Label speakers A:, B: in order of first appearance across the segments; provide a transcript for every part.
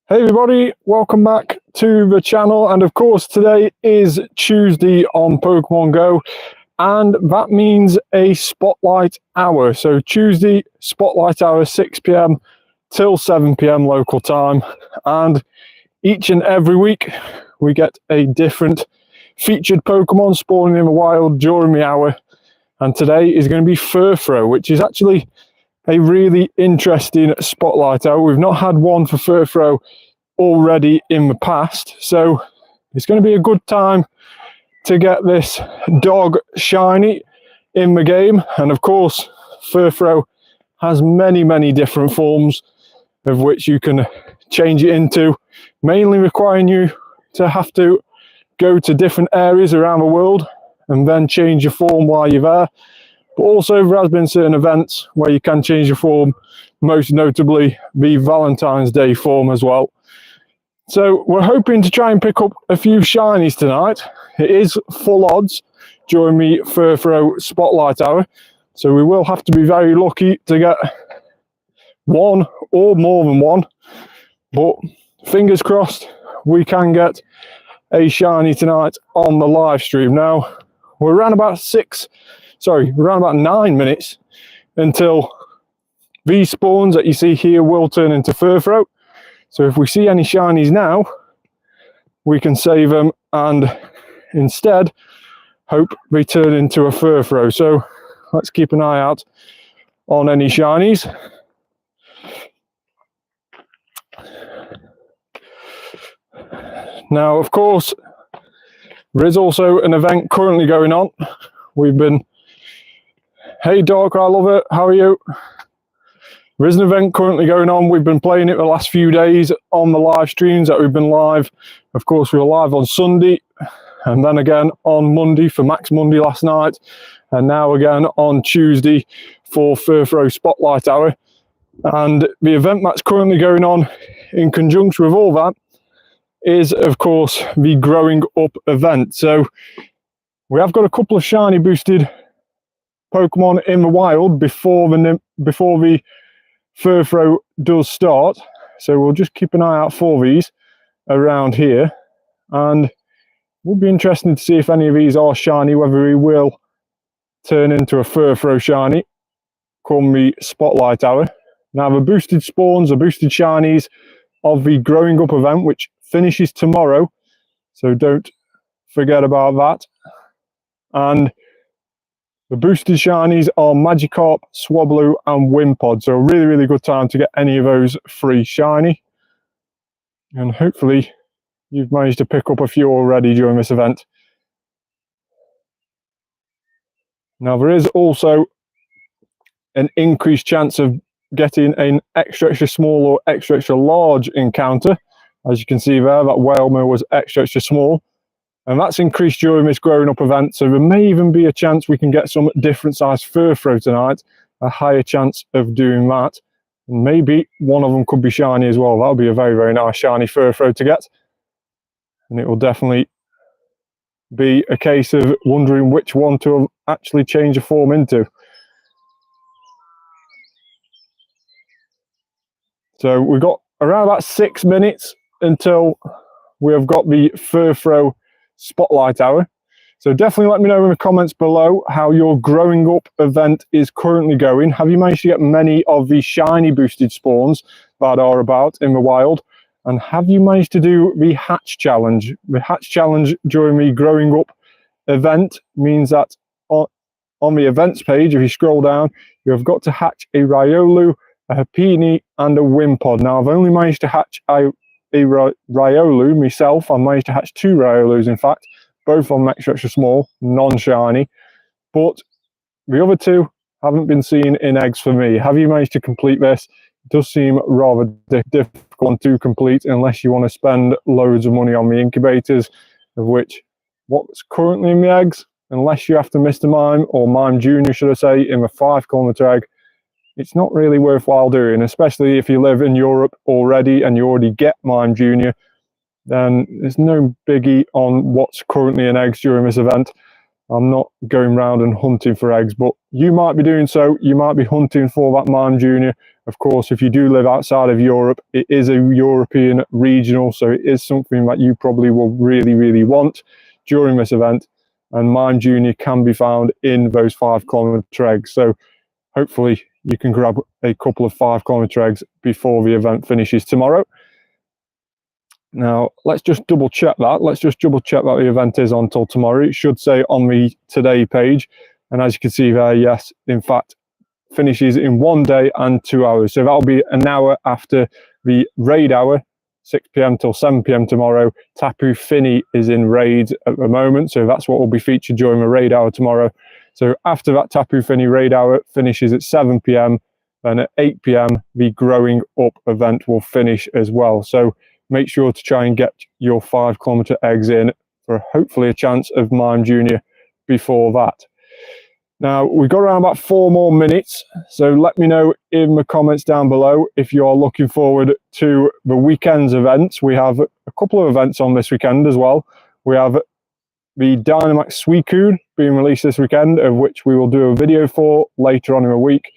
A: Hey everybody, welcome back to the channel, and of course today is Tuesday on Pokemon Go, and that means a spotlight hour. So Tuesday spotlight hour, 6 p.m. till 7 p.m. local time, and each and every week we get a different featured Pokemon spawning in the wild during the hour, and today is going to be Furfrou, which is actually a really interesting spotlight hour. We've not had one for Furfrou already in the past, so it's going to be a good time to get this dog shiny in the game. And of course, Furfrou has many different forms of which you can change it into, mainly requiring you to have to go to different areas around the world and then change your form while you're there. But also there has been certain events where you can change your form, most notably the Valentine's Day form as well. So we're hoping to try and pick up a few shinies tonight. It is full odds during the Furfrou spotlight hour, so we will have to be very lucky to get one or more than one. But fingers crossed we can get a shiny tonight on the live stream. Now we're around about 9 minutes until these spawns that you see here will turn into Furfrou. So if we see any shinies now, we can save them and instead hope they turn into a Furfrou. So let's keep an eye out on any shinies. Now, of course, there is also an event currently going on. Hey Dark, I love it. How are you? There is an event currently going on. We've been playing it the last few days on the live streams that we've been live. Of course, we were live on Sunday and then again on Monday for Max Monday last night, and now again on Tuesday for Furfrou Spotlight Hour. And the event that's currently going on in conjunction with all that is, of course, the Growing Up event. So we have got a couple of shiny boosted Pokemon in the wild before the Furfrou does start, so we'll just keep an eye out for these around here, and it will be interesting to see if any of these are shiny, whether he will turn into a Furfrou shiny come the spotlight hour. Now the boosted spawns, the boosted shinies of the Growing Up event, which finishes tomorrow, so don't forget about that. And the boosted shinies are Magikarp, Swablu and Wimpod. So a really good time to get any of those free shiny. And hopefully you've managed to pick up a few already during this event. Now there is also an increased chance of getting an extra small or extra large encounter. As you can see there, that Whalmer was extra small. And that's increased during this Growing Up event, so there may even be a chance we can get some different size Furfrou tonight, a higher chance of doing that. And maybe one of them could be shiny as well. That'll be a very nice shiny Furfrou to get. And it will definitely be a case of wondering which one to actually change a form into. So we've got around about 6 minutes until we have got the Furfrou Spotlight Hour. So definitely let me know in the comments below how your Growing Up event is currently going. Have you managed to get many of the shiny boosted spawns that are about in the wild? And have you managed to do the hatch challenge? The hatch challenge during the Growing Up event means that on the events page, if you scroll down, you have got to hatch a Riolu, a Happiny and a Wimpod. Now I've only managed to hatch a Riolu myself. I managed to hatch 2 Riolus, in fact, both on extra small, non-shiny, but the other 2 haven't been seen in eggs for me. Have you managed to complete this? It does seem rather difficult to complete unless you want to spend loads of money on the incubators, of which what's currently in the eggs, unless you have to Mr. Mime or Mime Junior, should I say, in the 5-kilometer egg, it's not really worthwhile doing, especially if you live in Europe already and you already get Mime Junior. Then there's no biggie on what's currently in eggs during this event. I'm not going round and hunting for eggs, but you might be doing so. You might be hunting for that Mime Junior. Of course, if you do live outside of Europe, it is a European regional, so it is something that you probably will really, really want during this event. And Mime Junior can be found in those 5 kilometre eggs. So hopefully you can grab a couple of 5 kilometre eggs before the event finishes tomorrow. Now, let's just double check that. Let's just double check that the event is on till tomorrow. It should say on the today page. And as you can see there, yes, in fact, finishes in 1 day and 2 hours. So that'll be an hour after the raid hour, 6 p.m. till 7 p.m. tomorrow. Tapu Fini is in raid at the moment. So that's what will be featured during the raid hour tomorrow. So after that Tapu Fini raid hour finishes at 7 p.m. then at 8 p.m. the Growing Up event will finish as well. So make sure to try and get your 5 kilometre eggs in for hopefully a chance of Mime Junior before that. Now, we've got around about 4 more minutes, so let me know in the comments down below if you're looking forward to the weekend's events. We have a couple of events on this weekend as well. We have the Dynamax Suicune being released this weekend, of which we will do a video for later on in the week,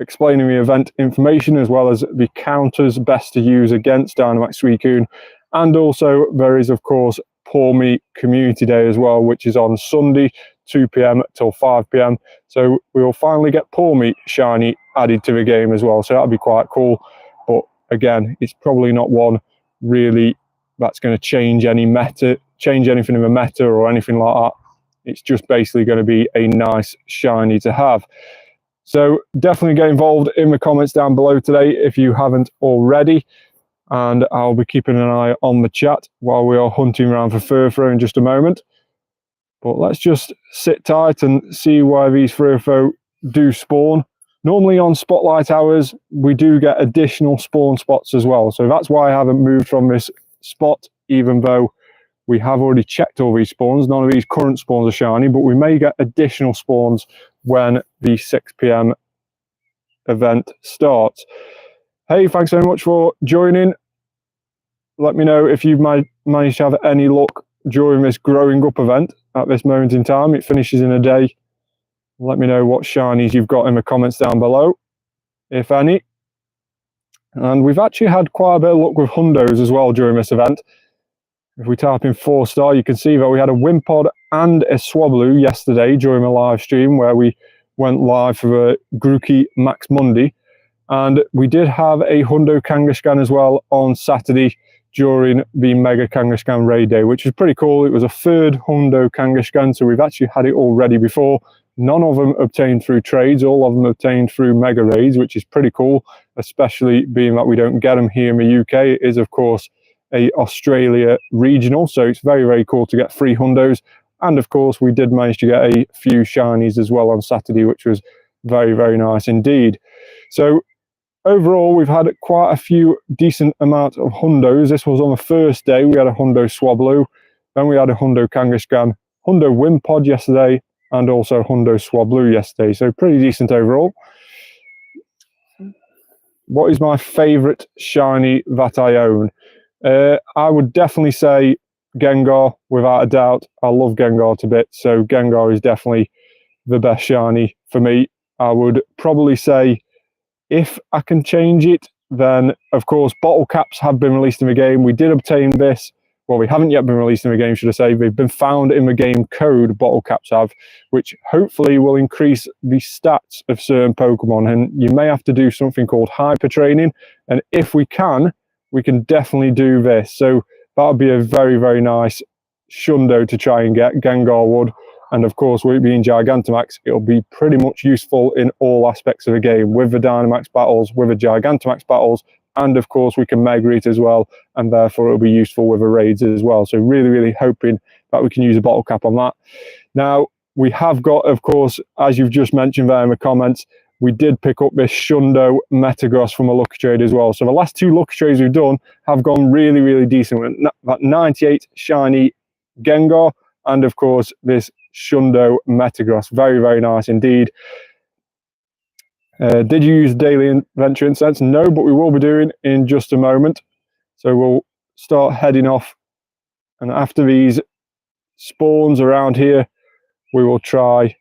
A: explaining the event information as well as the counters best to use against Dynamax Suicune. And also there is, of course, Pour Me Community Day as well, which is on Sunday, 2 p.m. till 5 p.m. So we will finally get Pour Me Shiny added to the game as well. So that'll be quite cool. But again, it's probably not one really that's going to change anything in the meta or anything like that. It's just basically going to be a nice shiny to have. So definitely get involved in the comments down below today if you haven't already. And I'll be keeping an eye on the chat while we are hunting around for Furfrou in just a moment. But let's just sit tight and see why these Furfrou do spawn. Normally on spotlight hours, we do get additional spawn spots as well. So that's why I haven't moved from this spot, even though we have already checked all these spawns. None of these current spawns are shiny, but we may get additional spawns when the 6 p.m. event starts. Hey, thanks very much for joining. Let me know if you've managed to have any luck during this Growing Up event at this moment in time. It finishes in a day. Let me know what shinies you've got in the comments down below, if any. And we've actually had quite a bit of luck with Hundos as well during this event. If we type in 4-star, you can see that we had a Wimpod and a Swablu yesterday during the live stream where we went live for the Grookey Max Monday. And we did have a Hundo Kangaskhan as well on Saturday during the Mega Kangaskhan Raid Day, which is pretty cool. It was a 3rd Hundo Kangaskhan, so we've actually had it already before. None of them obtained through trades, all of them obtained through Mega Raids, which is pretty cool, especially being that we don't get them here in the UK. It is, of course, a Australia regional, so it's very, very cool to get 3 Hundos. And of course, we did manage to get a few shinies as well on Saturday, which was very, very nice indeed. So overall, we've had quite a few decent amount of Hundos. This was on the first day. We had a Hundo Swablu, then we had a Hundo Kangaskhan, Hundo Wimpod yesterday, and also Hundo Swablu yesterday. So pretty decent overall. What is my favourite shiny that I own? I would definitely say Gengar, without a doubt. I love Gengar to bits, so Gengar is definitely the best shiny for me. I would probably say, if I can change it, then of course bottle caps have been released in the game. We did obtain this. Well, we haven't yet been released in the game, should I say. They've been found in the game code, bottle caps have, which hopefully will increase the stats of certain Pokemon. And you may have to do something called hyper training. And if we can definitely do this. So that would be a very, very nice Shundo to try and get, Gengar would. And of course, with it being Gigantamax, it'll be pretty much useful in all aspects of the game, with the Dynamax battles, with the Gigantamax battles, and of course we can Mega Eat as well, and therefore it'll be useful with the raids as well. So really, really hoping that we can use a bottle cap on that. Now, we have got, of course, as you've just mentioned there in the comments, we did pick up this Shundo Metagross from a lucky trade as well. So the last 2 lucky trades we've done have gone really, really decent. That 98 shiny Gengar, and of course this Shundo Metagross. Very, very nice indeed. Did you use daily adventure incense? No, but we will be doing in just a moment. So we'll start heading off, and after these spawns around here, we will try